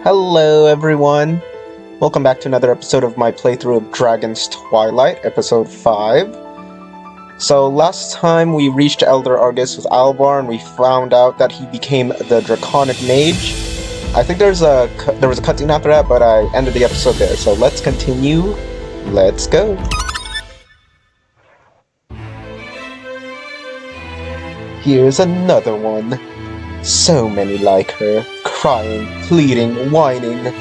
Hello everyone! Welcome back to another episode of my playthrough of Dragon's Twilight, episode 5. So last time we reached Elder Argus with Alvar and we found out that he became the Draconic Mage. I think there was a cutscene after that, but I ended the episode there, so let's continue. Let's go! Here's another one. So many like her. Crying, pleading, whining.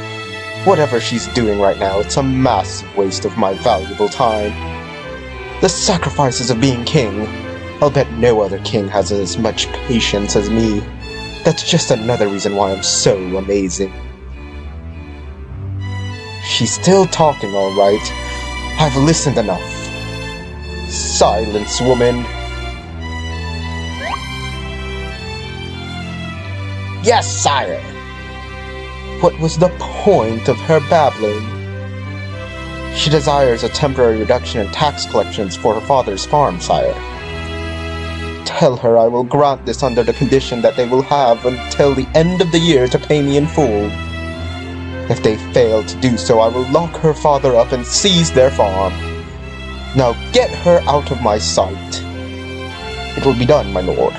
Whatever she's doing right now, it's a massive waste of my valuable time. The sacrifices of being king. I'll bet no other king has as much patience as me. That's just another reason why I'm so amazing. She's still talking, alright. I've listened enough. Silence, woman. Yes, sire! What was the point of her babbling? She desires a temporary reduction in tax collections for her father's farm, sire. Tell her I will grant this under the condition that they will have until the end of the year to pay me in full. If they fail to do so, I will lock her father up and seize their farm. Now get her out of my sight. It will be done, my lord.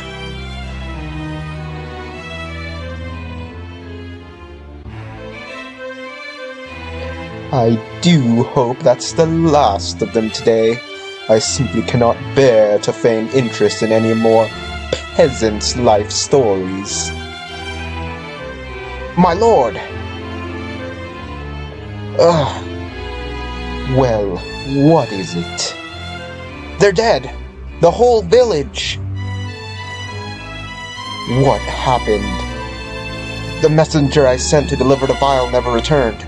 I do hope that's the last of them today. I simply cannot bear to feign interest in any more peasants' life stories. My lord! Ugh. Well, what is it? They're dead! The whole village! What happened? The messenger I sent to deliver the vial never returned.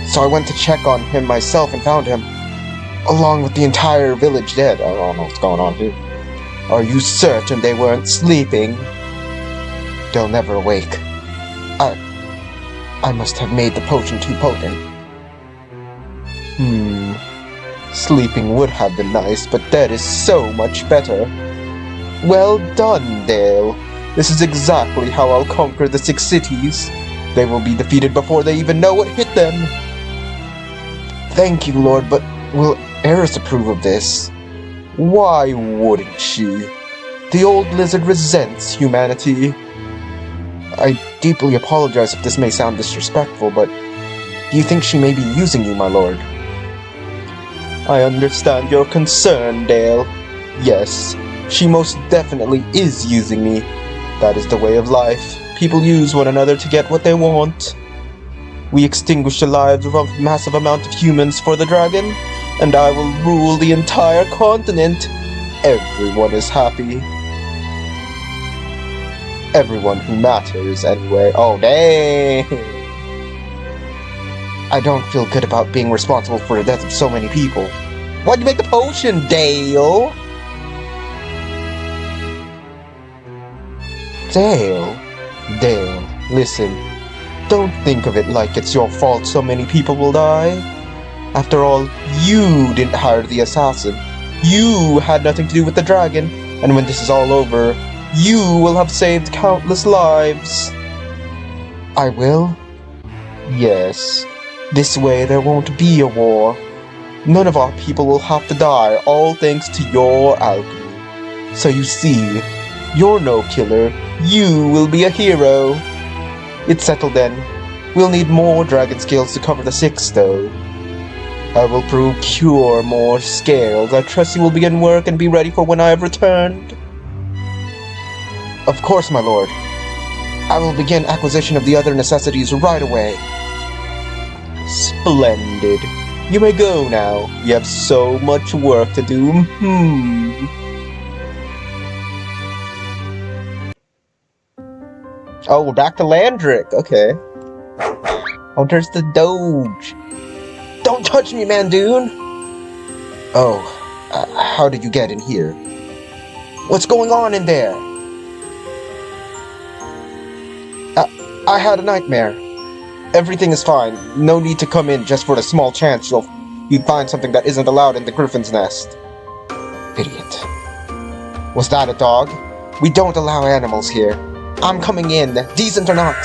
So I went to check on him myself and found him, along with the entire village dead. I don't know what's going on here. Are you certain they weren't sleeping? They'll never awake. I must have made the potion too potent. Sleeping would have been nice, but dead is so much better. Well done, Dale. This is exactly how I'll conquer the 6 cities. They will be defeated before they even know what hit them. Thank you, Lord, but will Eris approve of this? Why wouldn't she? The old lizard resents humanity. I deeply apologize if this may sound disrespectful, but do you think she may be using you, my lord? I understand your concern, Dale. Yes, she most definitely is using me. That is the way of life. People use one another to get what they want. We extinguish the lives of a massive amount of humans for the dragon, and I will rule the entire continent. Everyone is happy. Everyone who matters, anyway. Oh, dang! I don't feel good about being responsible for the death of so many people. Why'd you make the potion, Dale? Dale, listen. Don't think of it like it's your fault so many people will die. After all, you didn't hire the assassin. You had nothing to do with the dragon, and when this is all over, you will have saved countless lives. I will? Yes. This way there won't be a war. None of our people will have to die, all thanks to your alchemy. So you see, you're no killer. You will be a hero. It's settled then. We'll need more dragon scales to cover the 6, though. I will procure more scales. I trust you will begin work and be ready for when I have returned. Of course, my lord. I will begin acquisition of the other necessities right away. Splendid. You may go now. You have so much work to do. Oh, we're back to Landrick. Okay. Oh, there's the Doge. Don't touch me, Mandoon! Oh, how did you get in here? What's going on in there? I had a nightmare. Everything is fine. No need to come in just for the small chance you'd find something that isn't allowed in the Griffin's Nest. Idiot. Was that a dog? We don't allow animals here. I'm coming in, decent or not.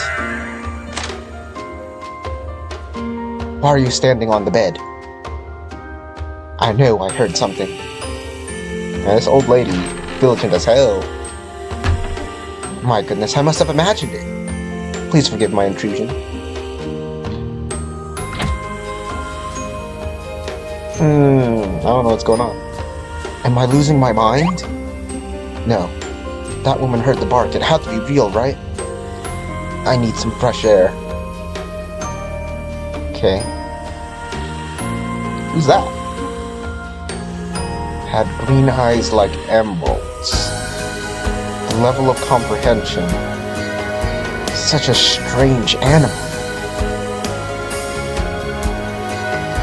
Why are you standing on the bed? I know I heard something. Now, this old lady, diligent as hell. My goodness, I must have imagined it. Please forgive my intrusion. I don't know what's going on. Am I losing my mind? No. That woman heard the bark. It had to be real, right? I need some fresh air. Okay. Who's that? Had green eyes like emeralds. A level of comprehension. Such a strange animal.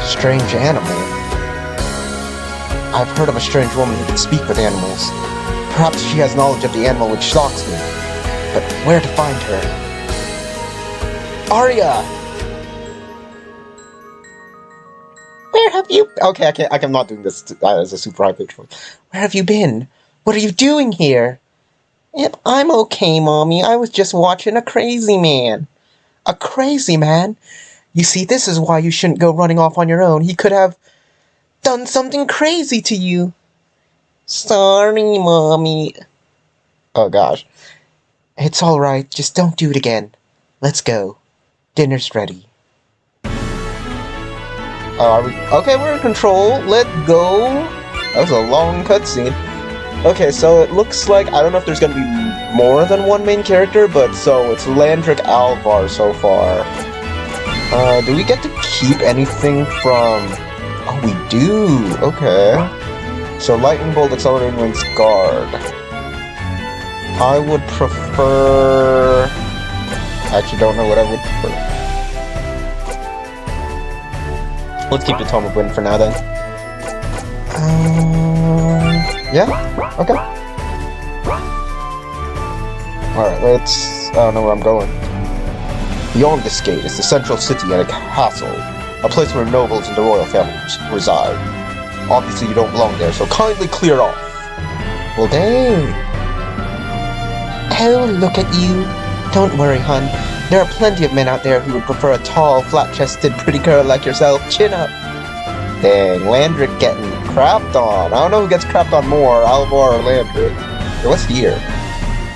Strange animal? I've heard of a strange woman who can speak with animals. Perhaps she has knowledge of the animal which stalks me. But where to find her? Arya! Where have you... Okay, I'm not doing this as a super high pitch voice. Where have you been? What are you doing here? Yep, I'm okay, Mommy. I was just watching a crazy man. A crazy man? You see, this is why you shouldn't go running off on your own. He could have done something crazy to you. Sorry, Mommy. Oh, gosh. It's alright. Just don't do it again. Let's go. Dinner's ready. Are we... Okay, we're in control. Let's go. That was a long cutscene. Okay, so it looks like... I don't know if there's gonna be more than one main character, but so it's Landric Alvar so far. Do we get to keep anything from... Oh, we do. Okay. So Lightning Bolt, Accelerating Winds, Guard. I would prefer... I actually don't know what I would prefer. Let's keep the Tome of Wind for now, then. Yeah? Okay. Alright, let's... I don't know where I'm going. Beyond this gate is the central city and a castle. A place where nobles and the royal families reside. Obviously you don't belong there, so kindly clear off. Well, dang. Oh, look at you. Don't worry, hun. There are plenty of men out there who would prefer a tall, flat-chested, pretty girl like yourself. Chin up. Dang, Landric getting crapped on. I don't know who gets crapped on more, Alvar or Landric. Hey, what's here?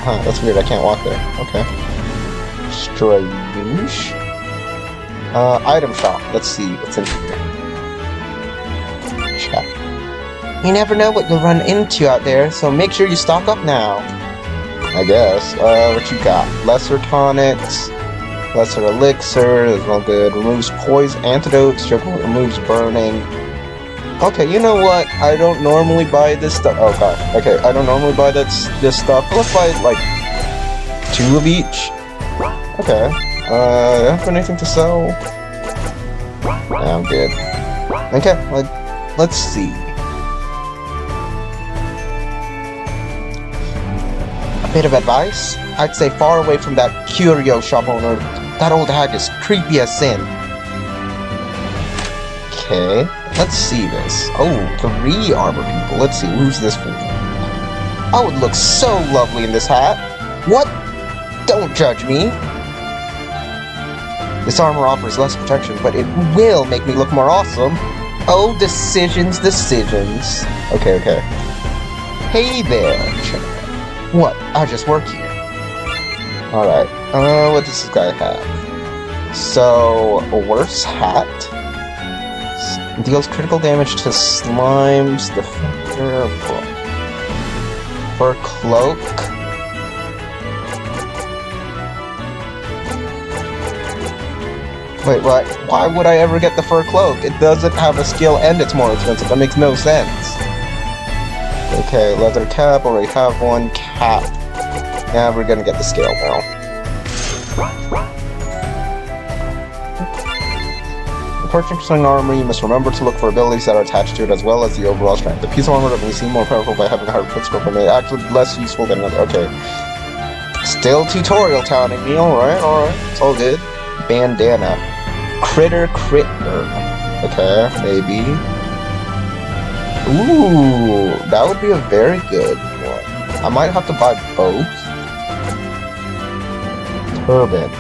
Huh, that's weird. I can't walk there. Okay. Strange. Item shop. Let's see what's in here. Check. You never know what you'll run into out there, so make sure you stock up now. I guess. What you got? Lesser tonics. Lesser elixir, that's all good. Removes poison, antidotes, removes burning. Okay, you know what? I don't normally buy this stuff. Oh god. Okay, I don't normally buy this stuff. Let's buy like 2 of each. Okay. Do I have anything to sell? Yeah, I'm good. Okay, let's see. A bit of advice? I'd say far away from that curio shop owner. That old hag is creepy as sin. Okay, let's see this. Oh, 3 armor people. Let's see, who's this for? I would look so lovely in this hat. What? Don't judge me. This armor offers less protection, but it will make me look more awesome. Oh, decisions. Okay. Hey there. What? I just work here. Alright, what does this guy have? So, a worse hat. Deals critical damage to slimes, defender, fur cloak. Wait, what? Why would I ever get the fur cloak? It doesn't have a skill and it's more expensive. That makes no sense. Okay, leather cap, already have one. Cap. Yeah, we're gonna get the scale now. In purchasing armor, you must remember to look for abilities that are attached to it as well as the overall strength. The piece of armor may seem more powerful by having a higher crit score, but may actually be less useful than another. Okay. Still tutorial towning me, alright. It's all good. Bandana. Critter. Okay, maybe. Ooh, that would be a very good one. I might have to buy both. Turban.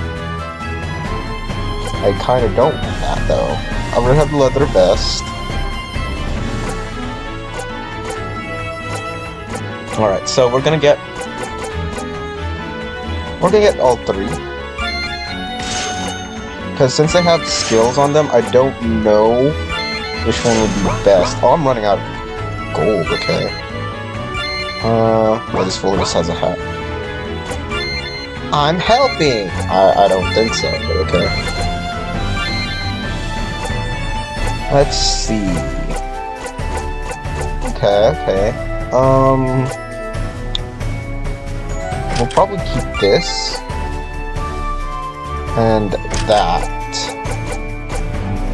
I kind of don't want that, though. I'm gonna have the leather vest. Alright, so we're gonna get all three. Because since they have skills on them, I don't know which one would be best. Oh, I'm running out of gold, okay. Well, this fool just has a hat. I'm helping! I don't think so, but okay. Let's see. Okay. We'll probably keep this. And that.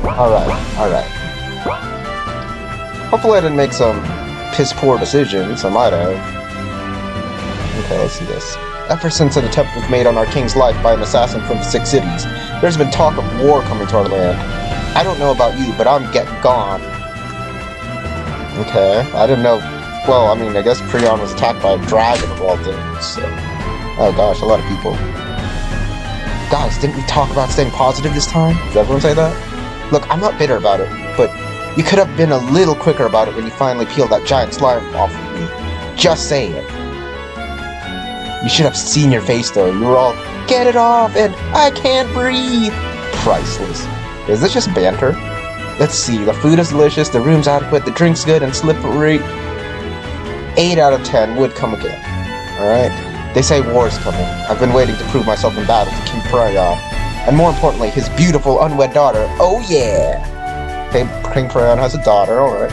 Alright. Hopefully I didn't make some piss-poor decisions. I might have. Okay, let's see this. Ever since an attempt was made on our king's life by an assassin from the 6 cities, there's been talk of war coming to our land. I don't know about you, but I'm getting gone. Okay, I didn't know. Well, I mean, I guess Prion was attacked by a dragon of all things, so. Oh gosh, a lot of people. Guys, didn't we talk about staying positive this time? Does everyone say that? Look, I'm not bitter about it, but you could have been a little quicker about it when you finally peeled that giant slime off of me. Just saying. You should have seen your face, though. You were all, get it off, and I can't breathe. Priceless. Is this just banter? Let's see, the food is delicious, the room's adequate, the drink's good, and slippery. 8 out of 10 would come again. Alright? They say war's coming. I've been waiting to prove myself in battle to King Prion. And more importantly, his beautiful unwed daughter. Oh yeah! Okay, King Prion has a daughter, alright.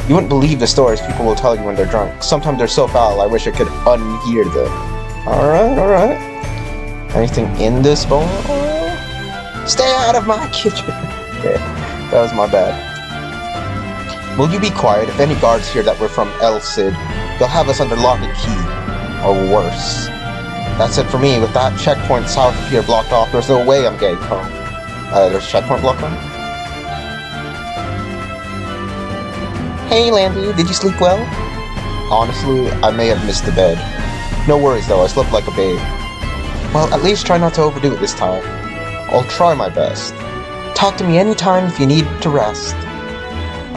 You wouldn't believe the stories people will tell you when they're drunk. Sometimes they're so foul, I wish I could unhear them. Alright. Anything in this bowl? Stay out of my kitchen! Okay, that was my bad. Will you be quiet? If any guards hear that we're from El Cid, they'll have us under lock and key. Or worse. That's it for me. With that checkpoint south of here blocked off, there's no way I'm getting home. There's a checkpoint blocked off? Hey, Landy, did you sleep well? Honestly, I may have missed the bed. No worries, though. I slept like a babe. Well, at least try not to overdo it this time. I'll try my best. Talk to me anytime if you need to rest.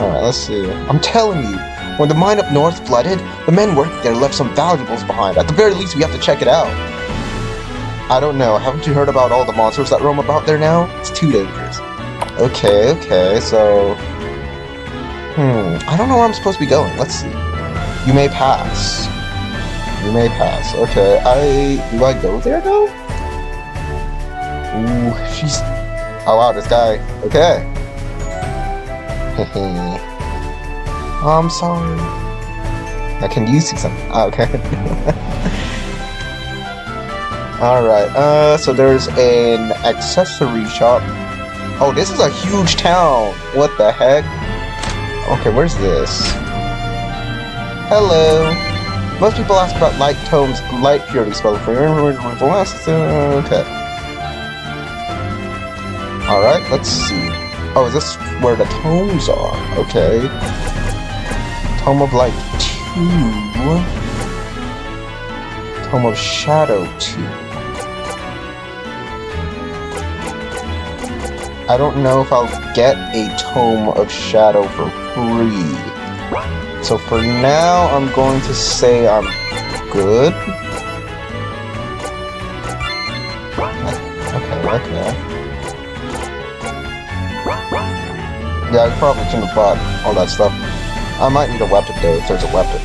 Alright, let's see. I'm telling you, when the mine up north flooded, the men working there left some valuables behind. At the very least, we have to check it out. I don't know. Haven't you heard about all the monsters that roam about there now? It's too dangerous. Okay, so... I don't know where I'm supposed to be going. Let's see. You may pass. Okay, do I go there, though? Ooh, she's... Oh, wow, this guy. Okay. Hehe. Oh, I'm sorry. Now, can you see something? Oh, okay. Alright, so there's an accessory shop. Oh, this is a huge town. What the heck? Okay, where's this? Hello. Most people ask about Light Tome's light purity spell for your okay. Alright, let's see. Oh, is this where the tomes are? Okay. Tome of Light 2. Tome of Shadow 2. I don't know if I'll get a Tome of Shadow for free. So for now, I'm going to say I'm good. Okay. Yeah, I probably shouldn't have bought all that stuff. I might need a weapon though, if there's a weapon.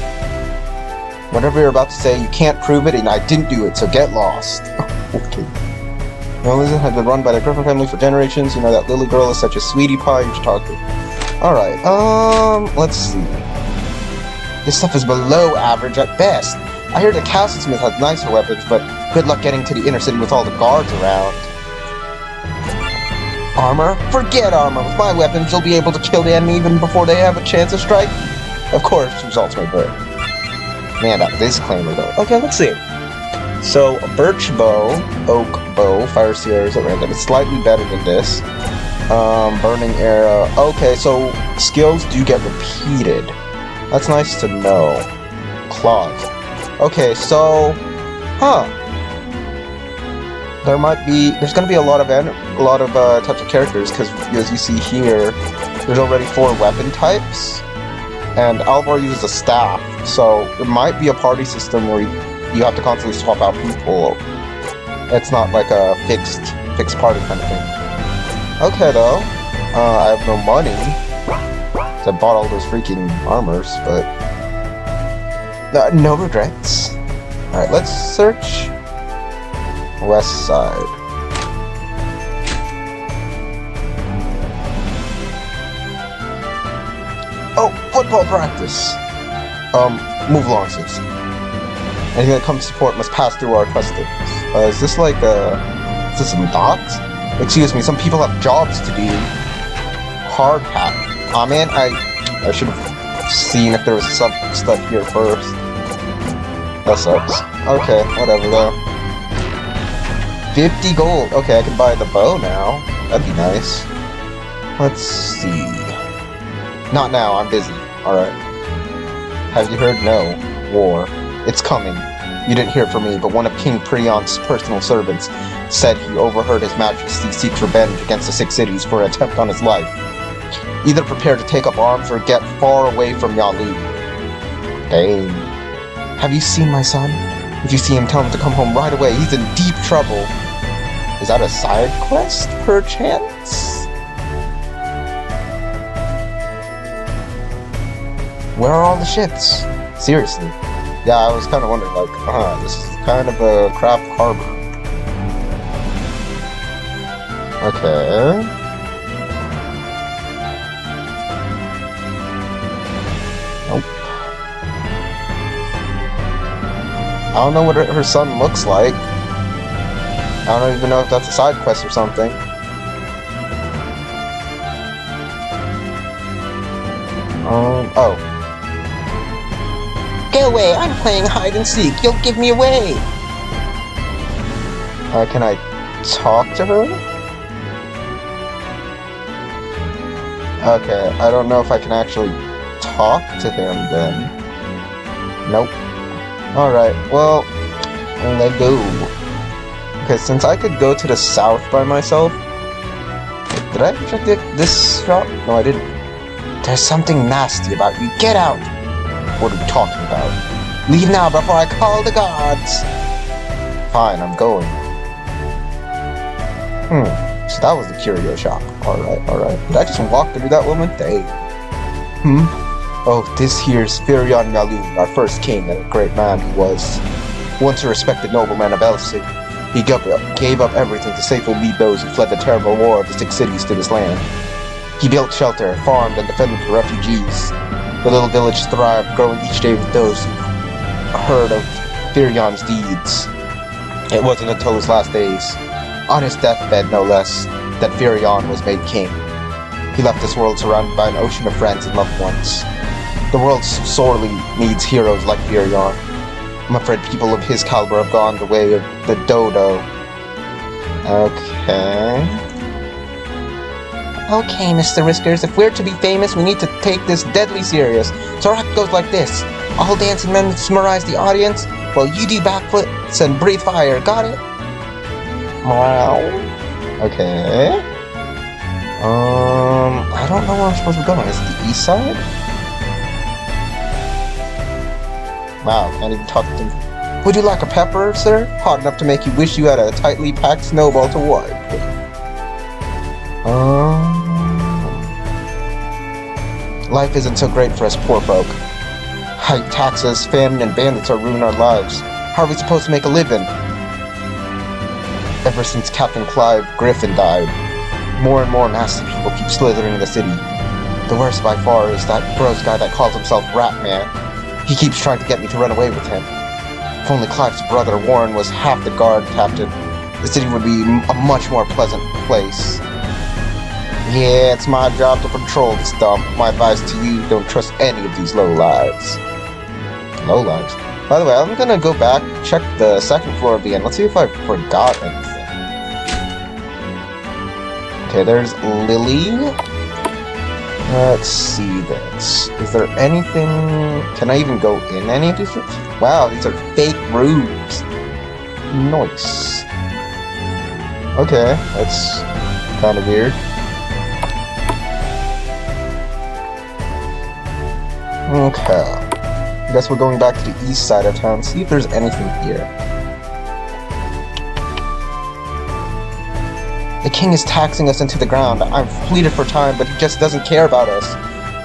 Whatever you're about to say, you can't prove it, and I didn't do it, so get lost. Okay. Realism has been run by the Griffin family for generations. You know that Lily girl is such a sweetie pie, you should talk to her. Alright, let's see. This stuff is below average at best. I hear the Castle Smith has nicer weapons, but good luck getting to the inner city with all the guards around. Armor? Forget armor. With my weapons, you'll be able to kill the enemy even before they have a chance to strike. Of course, results may vary. Man, that disclaimer though. Okay, let's see. So, a birch bow, oak bow, fire seers at random. It's slightly better than this. Burning arrow. Okay, so skills do get repeated. That's nice to know. Claws. Okay, so... there's gonna be a lot of types of characters, because as you see here, there's already 4 weapon types, and Alvar uses a staff, so there might be a party system where you have to constantly swap out people. It's not like a fixed party kind of thing. Okay though, I have no money, so I bought all those freaking armors, but no regrets. Alright, let's search west side. Oh, football practice! Move along, sis. Anything that comes to port must pass through our customs. Is this like is this some docks? Excuse me, some people have jobs to do. Hard hat. Aw man, I should have seen if there was some stuff here first. That sucks. Okay, whatever though. 50 gold. Okay, I can buy the bow now. That'd be nice. Let's see. Not now, I'm busy. Alright. Have you heard? No. War. It's coming. You didn't hear from me, but one of King Prion's personal servants said he overheard His Majesty seeks revenge against the 6 cities for an attempt on his life. Either prepare to take up arms or get far away from Yalu. Dang. Have you seen my son? If you see him, tell him to come home right away. He's in deep trouble. Is that a side quest, perchance? Where are all the ships? Seriously. Yeah, I was kind of wondering, like, this is kind of a crap harbor. Okay. Nope. I don't know what her son looks like. I don't even know if that's a side quest or something. Oh. Go away, I'm playing hide and seek. You'll give me away. Can I talk to her? Okay, I don't know if I can actually talk to him then. Nope. Alright, well, let go. Okay, since I could go to the south by myself... Did I check this shop? No, I didn't. There's something nasty about you. Get out! What are we talking about? Leave now before I call the gods! Fine, I'm going. So that was the curio shop. Alright. Did I just walk through that woman? Dang. Oh, this here's Firion Yalu, our first king, and a great man he was. Once a respected nobleman of Elsig, he gave up everything to safely lead those who fled the terrible war of the 6 cities to this land. He built shelter, farmed, and defended the refugees. The little village thrived, growing each day with those who heard of Firion's deeds. It wasn't until his last days, on his deathbed no less, that Firion was made king. He left this world surrounded by an ocean of friends and loved ones. The world sorely needs heroes like Firion. I'm afraid people of his caliber have gone the way of the dodo. Okay, Mr. Riskers, if we're to be famous, we need to take this deadly serious. So our act goes like this. I'll dance and mesmerize the audience, while you do backflips and breathe fire. Got it? Wow. Okay. I don't know where I'm supposed to be going. Is it the east side? Wow, can't even talk to them. Would you like a pepper, sir? Hot enough to make you wish you had a tightly packed snowball to wipe. Life isn't so great for us poor folk. High taxes, famine, and bandits are ruining our lives. How are we supposed to make a living? Ever since Captain Clive Griffin died, more and more nasty people keep slithering in the city. The worst by far is that gross guy that calls himself Ratman. He keeps trying to get me to run away with him. If only Clive's brother Warren was half the guard captain, the city would be a much more pleasant place. Yeah, it's my job to patrol this dump. My advice to you, don't trust any of these lowlives. Lowlives? By the way, I'm gonna go back, check the second floor of the inn. Let's see if I forgot anything. Okay, there's Lily. Let's see this. Is there anything... Can I even go in any of these rooms? Wow, these are fake rooms. Nice. Okay, that's kind of weird. Okay. I guess we're going back to the east side of town, see if there's anything here. The king is taxing us into the ground. I've pleaded for time, but he just doesn't care about us.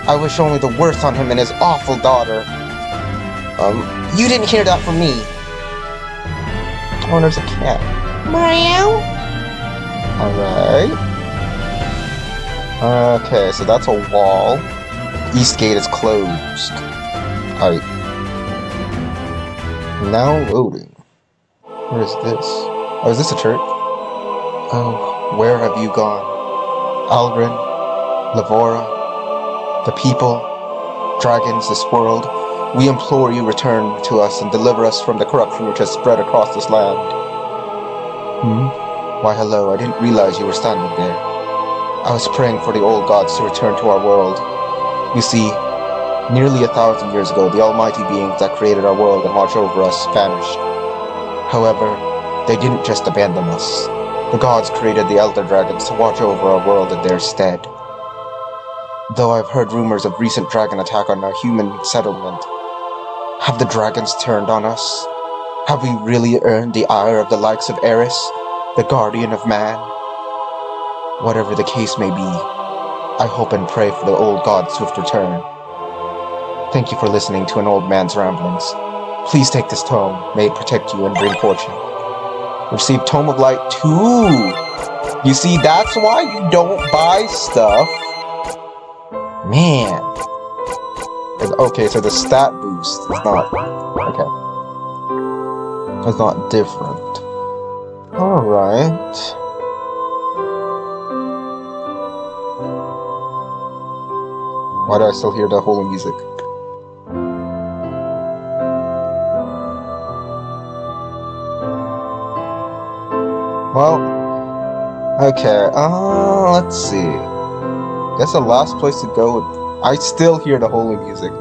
I wish only the worst on him and his awful daughter. You didn't hear that from me. Oh, there's a cat. Meow. Alright. Okay, so that's a wall. East gate is closed. Alright. Now loading. Where is this? Oh, is this a church? Oh, where have you gone? Algren, Lavora, the people, dragons, this world, we implore you return to us and deliver us from the corruption which has spread across this land. Why hello, I didn't realize you were standing there. I was praying for the old gods to return to our world. You see, nearly 1,000 years ago, the almighty beings that created our world and watch over us vanished. However, they didn't just abandon us. The gods created the elder dragons to watch over our world in their stead. Though I've heard rumors of recent dragon attack on our human settlement, have the dragons turned on us? Have we really earned the ire of the likes of Eris, the guardian of man? Whatever the case may be, I hope and pray for the old god's swift return. Thank you for listening to an old man's ramblings. Please take this tome. May it protect you and bring fortune. Receive Tome of Light 2. You see, that's why you don't buy stuff. Man. Okay, so the stat boost is not... Okay. It's not different. Alright. Why do I still hear the holy music? Well, okay, let's see. Guess the last place to go would... I still hear the holy music.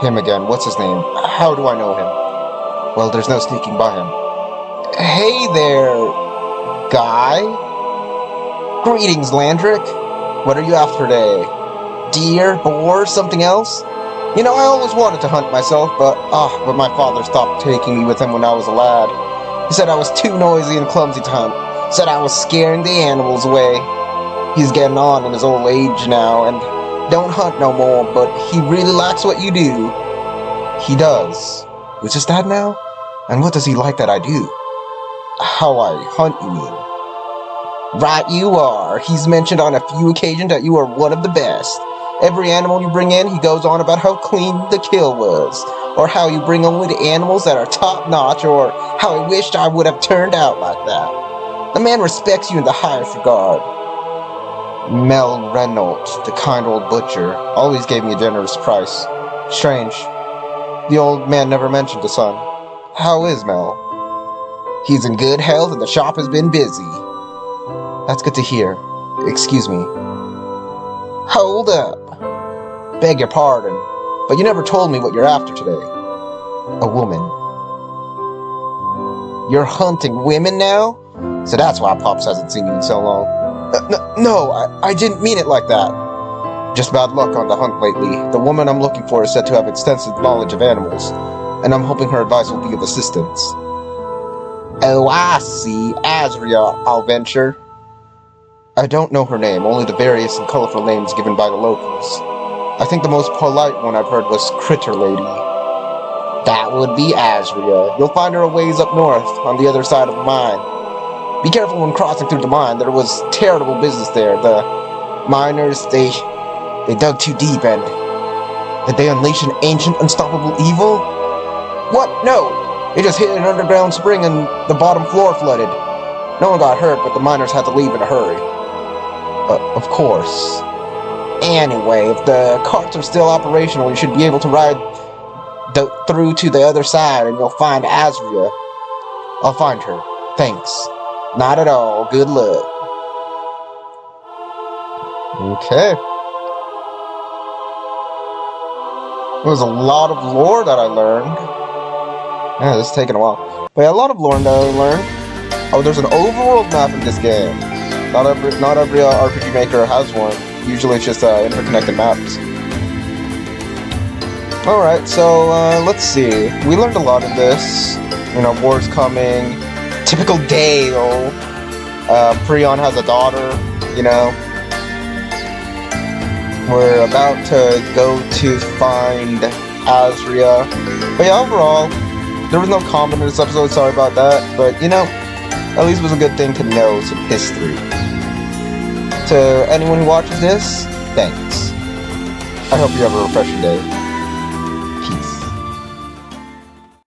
Him again. What's his name? How do I know him? Well, there's no sneaking by him. Hey there, guy. Greetings, Landric. What are you after today? Deer, boar, something else? You know, I always wanted to hunt myself, but my father stopped taking me with him when I was a lad. He said I was too noisy and clumsy to hunt. Said I was scaring the animals away. He's getting on in his old age now, and don't hunt no more, but he really likes what you do. He does. Who's his dad now? And what does he like that I do? How I hunt, you mean? Right you are. He's mentioned on a few occasions that you are one of the best. Every animal you bring in, he goes on about how clean the kill was, or how you bring only the animals that are top-notch, or how I wished I would have turned out like that. The man respects you in the highest regard. Mel Reynolds, the kind old butcher, always gave me a generous price. Strange. The old man never mentioned the son. How is Mel? He's in good health and the shop has been busy. That's good to hear. Excuse me. Hold up. Beg your pardon, but you never told me what you're after today. A woman. You're hunting women now? So that's why Pops hasn't seen you in so long. No, I didn't mean it like that. Just bad luck on the hunt lately. The woman I'm looking for is said to have extensive knowledge of animals, and I'm hoping her advice will be of assistance. Oh, I see. Azria, I'll venture. I don't know her name, only the various and colorful names given by the locals. I think the most polite one I've heard was Critter Lady. That would be Azria. You'll find her a ways up north, on the other side of the mine. Be careful when crossing through the mine. There was terrible business there. The miners, they dug too deep, and did they unleash an ancient, unstoppable evil? What? No! They just hit an underground spring and the bottom floor flooded. No one got hurt, but the miners had to leave in a hurry. Of course. Anyway, if the carts are still operational, you should be able to ride through to the other side and you'll find Azria. I'll find her. Thanks. Not at all. Good luck. Okay. There was a lot of lore that I learned. Yeah, this is taking a while. But yeah, a lot of lore that I learned. Oh, there's an overworld map in this game. Not every RPG maker has one. Usually it's just interconnected maps. Alright, so let's see. We learned a lot in this. You know, war's coming. Typical Dale. Prion has a daughter, you know. We're about to go to find Azria. But yeah, overall, there was no comment in this episode, sorry about that. But, you know, at least it was a good thing to know some history. To anyone who watches this, thanks. I hope you have a refreshing day.